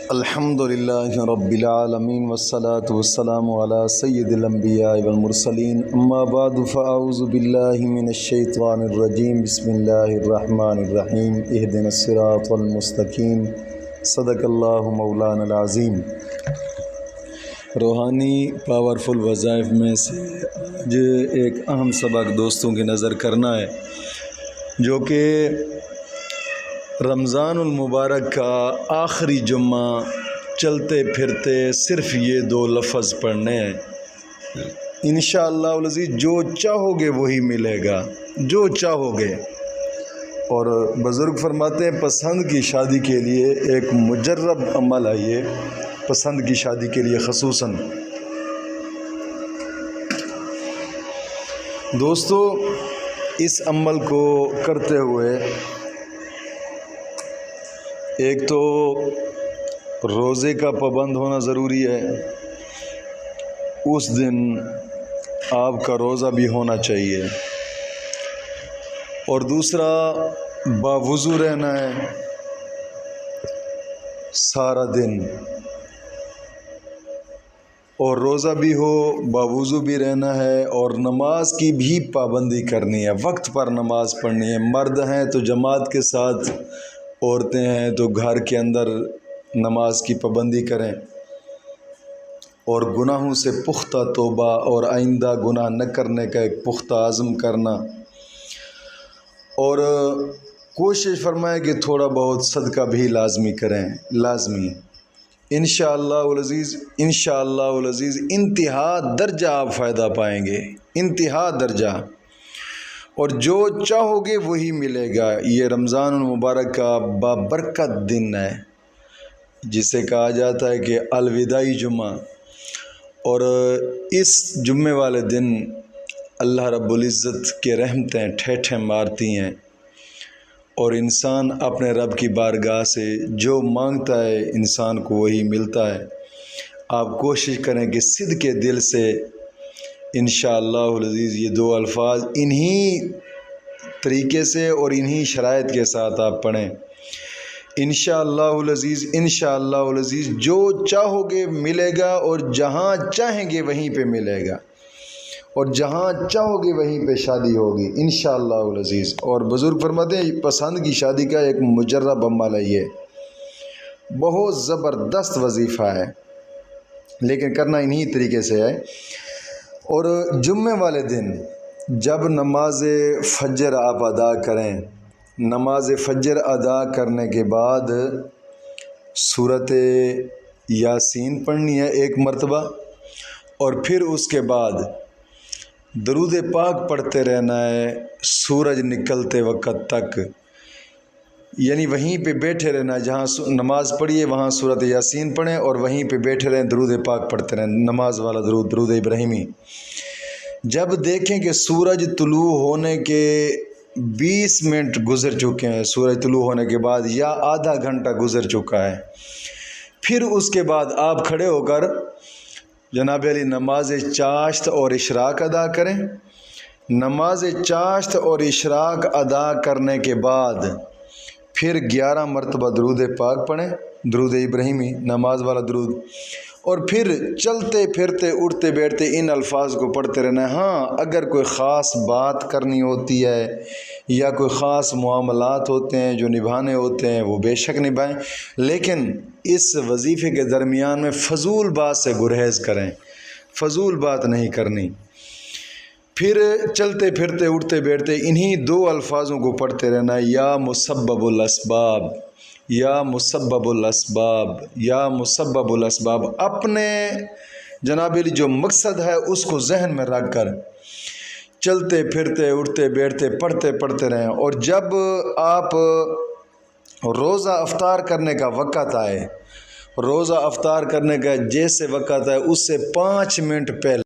الحمدللہ رب العالمین والصلاة والسلام علی سید الانبیاء والمرسلین اما بعد فاعوذ باللہ من الشیطان الرجیم بسم اللہ الرحمن الرحیم اہدنا الصراط المستقیم صدق اللہ مولانا العظیم۔ روحانی پاورفل وظائف میں سے آج ایک اہم سبق دوستوں کی نظر کرنا ہے، جو کہ رمضان المبارک کا آخری جمعہ چلتے پھرتے صرف یہ دو لفظ پڑھنے ہیں۔ انشاءاللہ العزیز جو چاہو گے وہی ملے گا، جو چاہو گے۔ اور بزرگ فرماتے ہیں پسند کی شادی کے لیے ایک مجرب عمل ہے، یہ پسند کی شادی کے لیے خصوصاً۔ دوستو اس عمل کو کرتے ہوئے ایک تو روزے کا پابند ہونا ضروری ہے، اس دن آپ کا روزہ بھی ہونا چاہیے، اور دوسرا باوضو رہنا ہے سارا دن، اور روزہ بھی ہو باوضو بھی رہنا ہے، اور نماز کی بھی پابندی کرنی ہے، وقت پر نماز پڑھنی ہے۔ مرد ہیں تو جماعت کے ساتھ، عورتیں ہیں تو گھر کے اندر نماز کی پابندی کریں، اور گناہوں سے پختہ توبہ اور آئندہ گناہ نہ کرنے کا ایک پختہ عزم کرنا، اور کوشش فرمائیں کہ تھوڑا بہت صدقہ بھی لازمی کریں، لازمی۔ انشاءاللہ العزیز انتہا درجہ آپ فائدہ پائیں گے، انتہا درجہ، اور جو چاہو گے وہی ملے گا۔ یہ رمضان المبارک کا بابرکت دن ہے، جسے کہا جاتا ہے کہ الوداعی جمعہ، اور اس جمعے والے دن اللہ رب العزت کے رحمتیں ٹھیٹھیں مارتی ہیں، اور انسان اپنے رب کی بارگاہ سے جو مانگتا ہے انسان کو وہی ملتا ہے۔ آپ کوشش کریں کہ صدقے دل سے انشاءاللہ العزیز یہ دو الفاظ انہی طریقے سے اور انہی شرائط کے ساتھ آپ پڑھیں۔ انشاءاللہ العزیز جو چاہو گے ملے گا، اور جہاں چاہیں گے وہیں پہ ملے گا، اور جہاں چاہو گے وہیں پہ شادی ہوگی انشاءاللہ العزیز۔ اور بزرگ فرماتے ہیں پسند کی شادی کا ایک مجرب عمل ہے، یہ بہت زبردست وظیفہ ہے، لیکن کرنا انہی طریقے سے ہے۔ اور جمعے والے دن جب نماز فجر آپ ادا کریں، نماز فجر ادا کرنے کے بعد سورۃ یاسین پڑھنی ہے ایک مرتبہ، اور پھر اس کے بعد درود پاک پڑھتے رہنا ہے سورج نکلتے وقت تک، یعنی وہیں پہ بیٹھے رہنا ہے، جہاں نماز پڑھیے وہاں سورۃ یاسین پڑھیں، اور وہیں پہ بیٹھے رہیں درود پاک پڑھتے رہیں، نماز والا درود، درود ابراہیمی۔ جب دیکھیں کہ سورج طلوع ہونے کے 20 منٹ گزر چکے ہیں، سورج طلوع ہونے کے بعد یا آدھا گھنٹہ گزر چکا ہے، پھر اس کے بعد آپ کھڑے ہو کر جناب علی نماز چاشت اور اشراق ادا کریں۔ نماز چاشت اور اشراق ادا کرنے کے بعد پھر 11 مرتبہ درود پاک پڑھیں، درود ابراہیمی، نماز والا درود، اور پھر چلتے پھرتے اٹھتے بیٹھتے ان الفاظ کو پڑھتے رہنا ہے۔ ہاں اگر کوئی خاص بات کرنی ہوتی ہے یا کوئی خاص معاملات ہوتے ہیں جو نبھانے ہوتے ہیں وہ بے شک نبھائیں، لیکن اس وظیفے کے درمیان میں فضول بات سے گریز کریں، فضول بات نہیں کرنی۔ پھر چلتے پھرتے اٹھتے بیٹھتے انہی دو الفاظوں کو پڑھتے رہنا ہے، یا مسبب الاسباب، یا مسبب الاسباب، یا مسبب الاسباب۔ اپنے جناب علی جو مقصد ہے اس کو ذہن میں رکھ کر چلتے پھرتے اٹھتے بیٹھتے پڑھتے رہیں، اور جب آپ روزہ افطار کرنے کا وقت آئے، روزہ افطار کرنے کا جیسے وقت آئے اس سے 5 منٹ پہلے